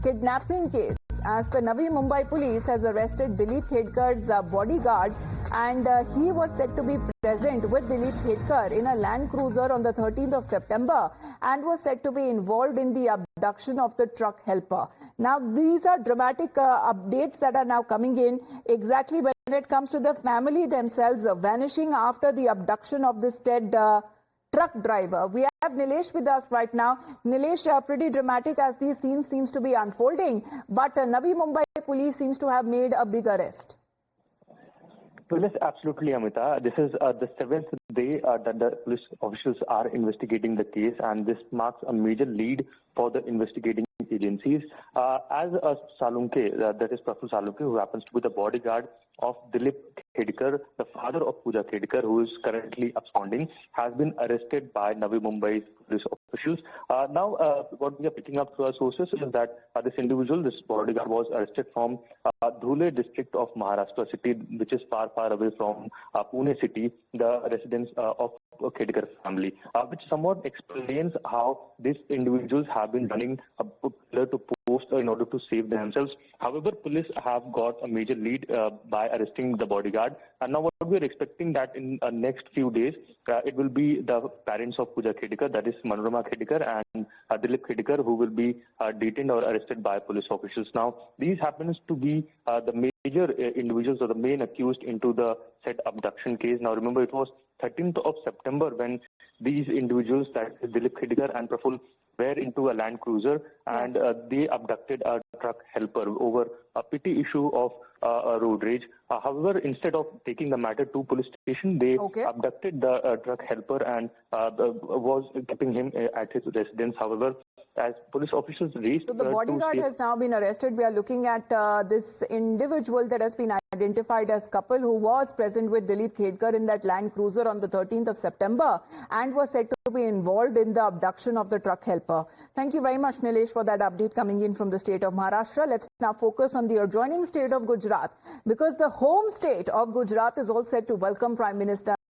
Kidnapping case. As the Navi Mumbai police has arrested Dileep Khedkar's bodyguard, and he was said to be present with Dileep Khedkar in a Land Cruiser on the 13th of September and was said to be involved in the abduction of the truck helper. Now, these are dramatic updates that are now coming in exactly when it comes to the family themselves vanishing after the abduction of this dead truck driver. We have Nilesh with us right now. Nilesh, pretty dramatic as these scenes seems to be unfolding, but Navi Mumbai police seems to have made a big arrest. Well, yes, absolutely, Amita. This is the seventh day that the police officials are investigating the case, and this marks a major lead for the investigating agencies. As Salunke, that is Praful Salunke, who happens to be the bodyguard of Dileep Khedkar, the father of Pooja Khedkar, who is currently absconding, has been arrested by Navi Mumbai police officials. Now, what we are picking up through our sources is that this individual, this bodyguard, was arrested from Dhule district of Maharashtra city, which is far away from Pune city, the residence of Khedkar family, which somewhat explains how these individuals have been running a pillar to post in order to save themselves. However, police have got a major lead by arresting the bodyguard, and now what we are expecting that in next few days it will be the parents of Pooja Khedkar, that is Manorama Khedkar and Dileep Khedkar, who will be detained or arrested by police officials. Now, these happens to be the major individuals or the main accused into the said abduction case. Now, remember, it was 13th of September when these individuals, that is Dileep Khedkar and Praful, were into a Land Cruiser, and they abducted a truck helper over a petty issue of road rage. However, instead of taking the matter to police station, they abducted the truck helper and was keeping him at his residence. However, as police officials reached... So the bodyguard has now been arrested. We are looking at this individual that has been identified as couple who was present with Dileep Khedkar in that Land Cruiser on the 13th of September and was said to be involved in the abduction of the truck helper. Thank you very much, Nilesh, for that update coming in from the state of Maharashtra. Let's now focus on the adjoining state of Gujarat, because the home state of Gujarat is all set to welcome Prime Minister